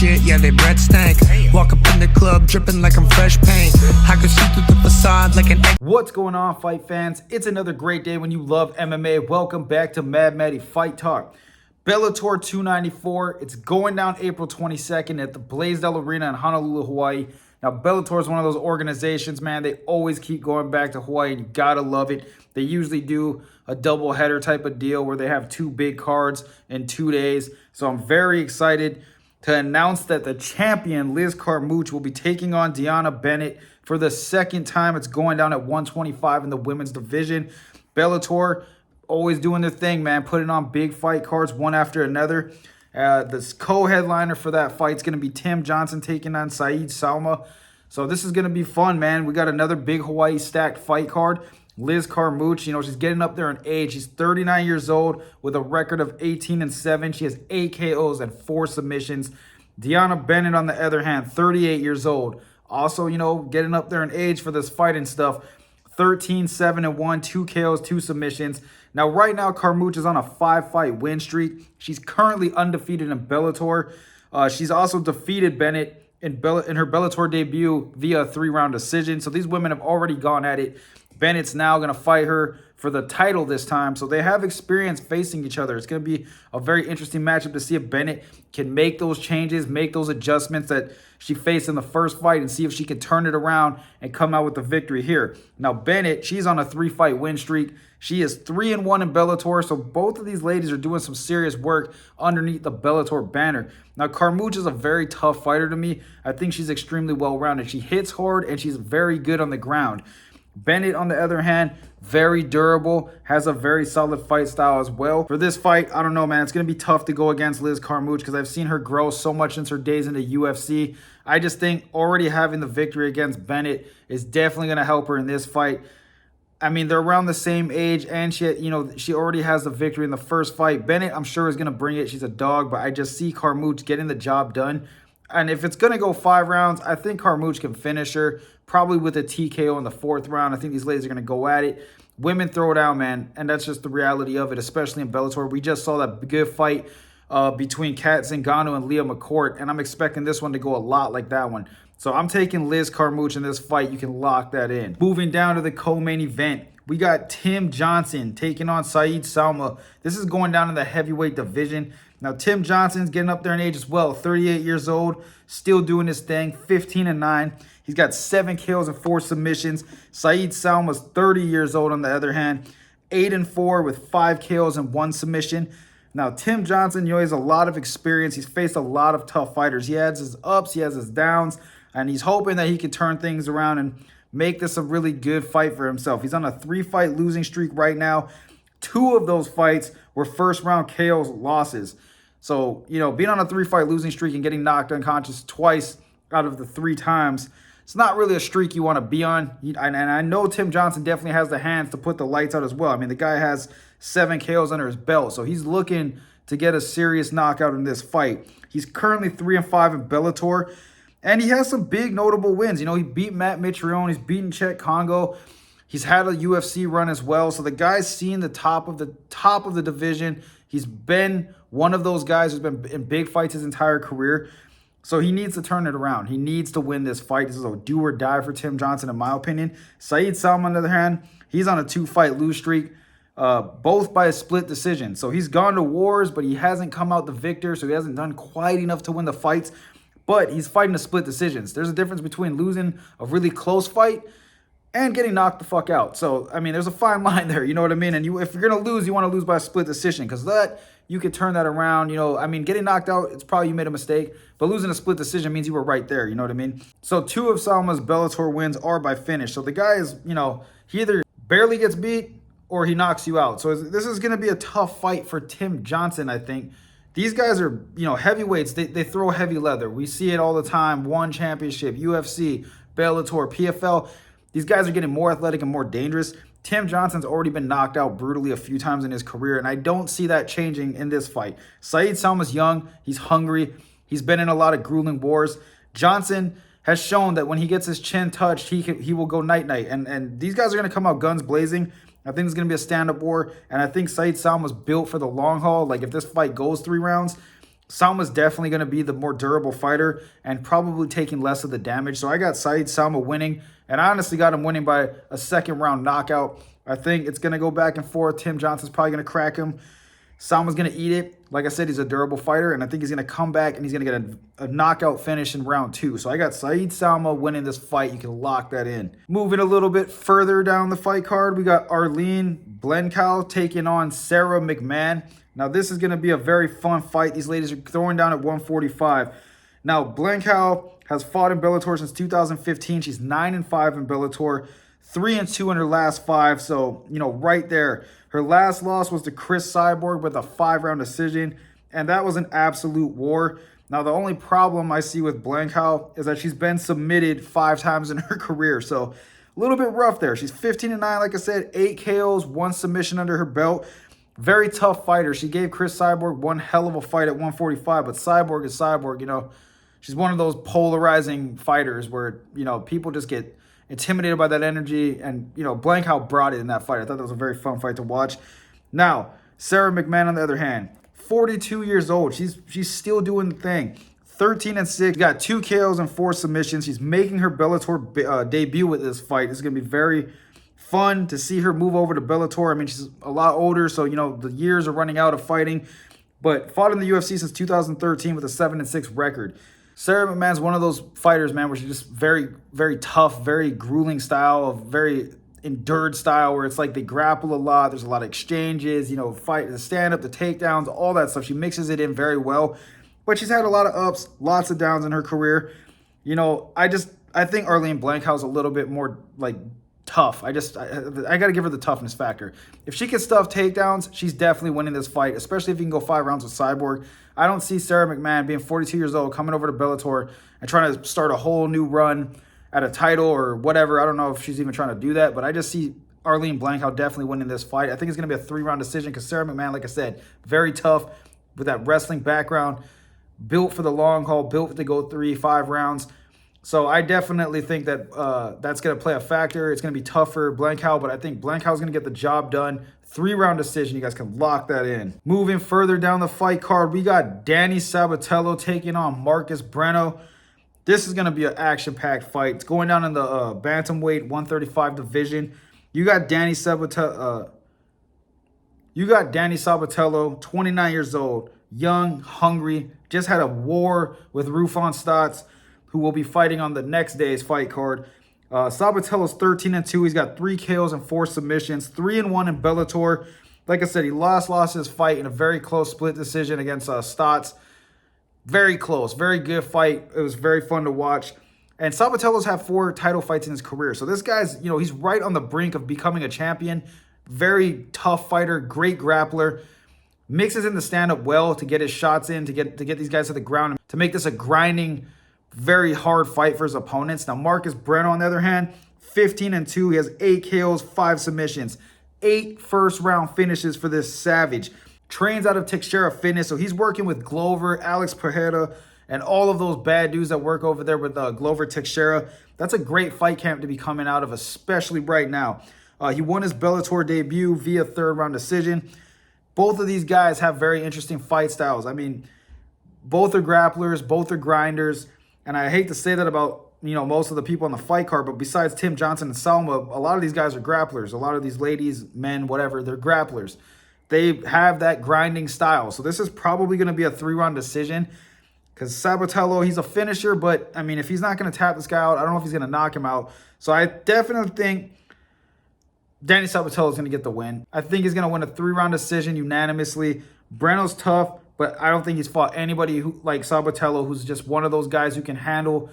shit, yeah, they breath stank. Walk up in the club, dripping like I'm fresh paint. I can see through the facade like an... What's going on, fight fans? It's another great day when you love MMA. Welcome back to Matty Fight Talk. Bellator 294, it's going down April 22nd at the Blaisdell Arena in Honolulu, Hawaii. Now, Bellator is one of those organizations, man, they always keep going back to Hawaii, and you gotta love it. They usually do a double header type of deal where they have two big cards in 2 days. So I'm very excited to announce that the champion, Liz Carmouche, will be taking on Bennett for the second time. It's going down at 125 in the women's division. Bellator always doing their thing, man, putting on big fight cards one after another. The co-headliner for that fight is going to be Tim Johnson taking on Sowma. So this is going to be fun, man. We got another big Hawaii stacked fight card. Liz Carmouche, you know, she's getting up there in age. She's 39 years old with a record of 18-7. She has 8 KOs and 4 submissions. Bennett, on the other hand, 38 years old. Also, you know, getting up there in age for this fighting stuff. 13-7-1, 2 KOs, 2 submissions. Now, right now, Carmouche is on a 5-fight win streak. She's currently undefeated in Bellator. She's also defeated Bennett in her Bellator debut via a 3-round decision. So these women have already gone at it. Bennett's now going to fight her for the title this time. So they have experience facing each other. It's going to be a very interesting matchup to see if Bennett can make those changes, make those adjustments that she faced in the first fight, and see if she can turn it around and come out with the victory here. Now, Bennett, she's on a 3-fight win streak. She is 3-1 in Bellator. So both of these ladies are doing some serious work underneath the Bellator banner. Now, Carmouche is a very tough fighter to me. I think she's extremely well-rounded. She hits hard, and she's very good on the ground. Bennett, on the other hand, very durable, has a very solid fight style as well. For this fight, I don't know, man. It's going to be tough to go against Liz Carmouche because I've seen her grow so much since her days in the UFC. I just think already having the victory against Bennett is definitely going to help her in this fight. I mean, they're around the same age, and she already has the victory in the first fight. Bennett, I'm sure, is going to bring it. She's a dog, but I just see Carmouche getting the job done. And if it's going to go 5 rounds, I think Carmouche can finish her, probably with a TKO in the 4th round. I think these ladies are going to go at it. Women throw down, man, and that's just the reality of it, especially in Bellator. We just saw that good fight between Kat Zingano and Leah McCourt, and I'm expecting this one to go a lot like that one. So I'm taking Liz Carmouche in this fight. You can lock that in. Moving down to the co-main event, we got Tim Johnson taking on Sowma. This is going down in the heavyweight division. Now, Tim Johnson's getting up there in age as well, 38 years old, still doing his thing, 15-9. He's got 7 kills and 4 submissions. Sowma's 30 years old on the other hand, 8-4 with 5 kills and 1 submission. Now, Tim Johnson, you know, he has a lot of experience. He's faced a lot of tough fighters. He has his ups, he has his downs, and he's hoping that he can turn things around and make this a really good fight for himself. He's on a 3-fight losing streak right now. 2 of those fights were first-round KOs losses. So, you know, being on a 3-fight losing streak and getting knocked unconscious twice out of the 3 times, it's not really a streak you want to be on. And I know Tim Johnson definitely has the hands to put the lights out as well. I mean, the guy has 7 KOs under his belt, so he's looking to get a serious knockout in this fight. He's currently 3-5 in Bellator, and he has some big notable wins. You know, he beat Matt Mitrione, he's beaten Chet Congo. He's had a UFC run as well, so the guy's seen the top of the division. He's been one of those guys who's been in big fights his entire career. So he needs to turn it around. He needs to win this fight. This is a do or die for Tim Johnson, in my opinion. Sowma, on the other hand, he's on a 2-fight lose streak, both by a split decision. So he's gone to wars, but he hasn't come out the victor, so he hasn't done quite enough to win the fights. But he's fighting the split decisions. There's a difference between losing a really close fight and getting knocked the fuck out. So, I mean, there's a fine line there, you know what I mean? And if you're going to lose, you want to lose by a split decision, because you could turn that around. You know, I mean, getting knocked out, it's probably you made a mistake, but losing a split decision means you were right there, you know what I mean? So 2 of Sowma's Bellator wins are by finish. So the guy is, you know, he either barely gets beat or he knocks you out. So this is going to be a tough fight for Tim Johnson, I think. These guys are, you know, heavyweights. They throw heavy leather. We see it all the time. One championship, UFC, Bellator, PFL. These guys are getting more athletic and more dangerous. Tim Johnson's already been knocked out brutally a few times in his career, and I don't see that changing in this fight. Sowma's young. He's hungry. He's been in a lot of grueling wars. Johnson has shown that when he gets his chin touched, he will go night-night. And these guys are going to come out guns blazing. I think it's going to be a stand-up war, and I think Sowma was built for the long haul. Like, if this fight goes 3 rounds, Sowma's definitely going to be the more durable fighter and probably taking less of the damage. So I got Sowma winning, and I honestly got him winning by a second round knockout. I think it's going to go back and forth. Tim Johnson's probably going to crack him. Sowma's going to eat it. Like I said, he's a durable fighter, and I think he's going to come back and he's going to get a knockout finish in round 2. So I got Sowma winning this fight. You can lock that in. Moving a little bit further down the fight card, we got Arlene Blencow taking on Sarah McMahon. Now, this is going to be a very fun fight. These ladies are throwing down at 145. Now, Blencow has fought in Bellator since 2015. She's 9-5 in Bellator, 3-2 in her last 5. So, right there. Her last loss was to Chris Cyborg with a 5-round decision, and that was an absolute war. Now, the only problem I see with Blencow is that she's been submitted 5 times in her career. So, a little bit rough there. She's 15-9, like I said, 8 KOs, 1 submission under her belt. Very tough fighter. She gave Chris Cyborg one hell of a fight at 145, but Cyborg is Cyborg, She's one of those polarizing fighters where, people just get intimidated by that energy, and, Blencow brought it in that fight. I thought that was a very fun fight to watch. Now, Sarah McMahon, on the other hand, 42 years old. She's still doing the thing. 13-6, got 2 KOs and 4 submissions. She's making her Bellator debut with this fight. It's going to be very fun to see her move over to Bellator. I mean, she's a lot older, so, the years are running out of fighting, but fought in the UFC since 2013 with a 7-6 record. Sarah McMahon's one of those fighters, man, where she's just very, very tough, very grueling style, very endured style, where it's like they grapple a lot. There's a lot of exchanges, fight, the stand-up, the takedowns, all that stuff. She mixes it in very well, but she's had a lot of ups, lots of downs in her career. I think Arlene Blenkow's a little bit more, tough. I got to give her the toughness factor. If she can stuff takedowns, she's definitely winning this fight, especially if you can go 5 rounds with Cyborg. I don't see Sarah McMahon being 42 years old, coming over to Bellator and trying to start a whole new run at a title or whatever. I don't know if she's even trying to do that, but I just see Arlene Blencow definitely winning this fight. I think it's going to be a 3-round decision because Sarah McMahon, like I said, very tough with that wrestling background, built for the long haul, built to go 3-5 rounds. So I definitely think that that's going to play a factor. It's going to be tough for Blencow, but I think Blenkow's going to get the job done. 3-round decision. You guys can lock that in. Moving further down the fight card, we got Danny Sabatello taking on Marcus Breno. This is going to be an action-packed fight. It's going down in the bantamweight 135 division. You got Danny Sabatello, 29 years old, young, hungry, just had a war with Rufon Stotts, who will be fighting on the next day's fight card. Sabatello's 13-2. He's got 3 KOs and 4 submissions, 3-1 in Bellator. Like I said, he lost his fight in a very close split decision against Stotts. Very close, very good fight. It was very fun to watch. And Sabatello's had 4 title fights in his career. So this guy's, he's right on the brink of becoming a champion. Very tough fighter, great grappler. Mixes in the stand-up well to get his shots in, to get these guys to the ground, to make this a grinding, very hard fight for his opponents. Now, Marcus Breno, on the other hand, 15-2. He has 8 KOs, 5 submissions, 8 first-round finishes for this savage. Trains out of Teixeira Fitness, so he's working with Glover, Alex Pereira, and all of those bad dudes that work over there with Glover Teixeira. That's a great fight camp to be coming out of, especially right now. He won his Bellator debut via 3rd-round decision. Both of these guys have very interesting fight styles. I mean, both are grapplers, both are grinders. And I hate to say that about, most of the people on the fight card, but besides Tim Johnson and Sowma, a lot of these guys are grapplers. A lot of these ladies, men, whatever, they're grapplers. They have that grinding style. So this is probably going to be a 3-round decision because Sabatello, he's a finisher, but, I mean, if he's not going to tap this guy out, I don't know if he's going to knock him out. So I definitely think Danny Sabatello is going to get the win. I think he's going to win a 3-round decision unanimously. Breno's tough, but I don't think he's fought anybody like Sabatello, who's just one of those guys who can handle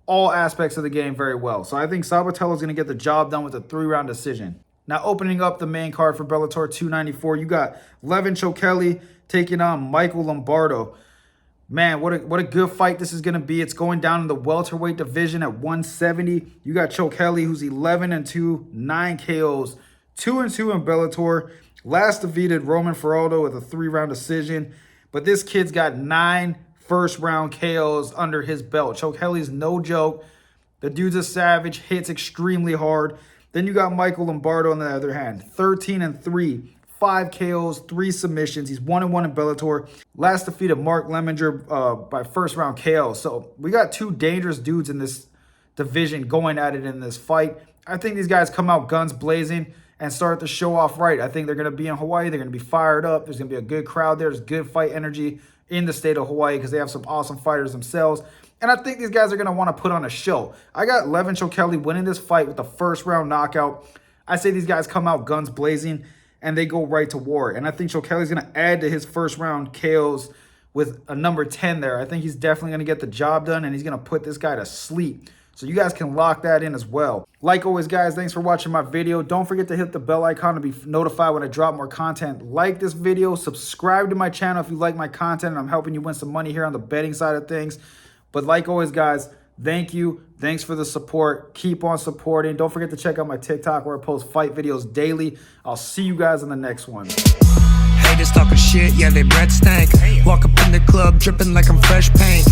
all aspects of the game very well. So I think Sabatello is going to get the job done with a 3-round decision. Now, opening up the main card for Bellator 294, you got Levin Chokeli taking on Michael Lombardo. Man, what a good fight this is going to be. It's going down in the welterweight division at 170. You got Chokeli, who's 11-2, 9 KOs, 2-2 in Bellator. Last defeated Roman Feraldo with a 3-round decision. But this kid's got 9 first-round KOs under his belt. Chokeli's no joke. The dude's a savage, hits extremely hard. Then you got Michael Lombardo on the other hand, 13-3, 5 KOs, 3 submissions. He's 1-1 in Bellator. Last defeat of Mark Lemminger by first round KO. So we got 2 dangerous dudes in this division going at it in this fight. I think these guys come out guns blazing and start to show off right. I think they're going to be in Hawaii. They're going to be fired up. There's going to be a good crowd there. There's good fight energy in the state of Hawaii because they have some awesome fighters themselves. And I think these guys are going to want to put on a show. I got Levin Chokeli winning this fight with the first round knockout. I say these guys come out guns blazing and they go right to war. And I think Chokeli's going to add to his first round KOs with a number 10 there. I think he's definitely going to get the job done and he's going to put this guy to sleep. So you guys can lock that in as well. Like always, guys, thanks for watching my video. Don't forget to hit the bell icon to be notified when I drop more content. Like this video, subscribe to my channel if you like my content and I'm helping you win some money here on the betting side of things. But like always, guys, thank you. Thanks for the support. Keep on supporting. Don't forget to check out my TikTok where I post fight videos daily. I'll see you guys in the next one. Haters talking shit, yeah, they bread stank. Walk up in the club, dripping like I'm fresh paint.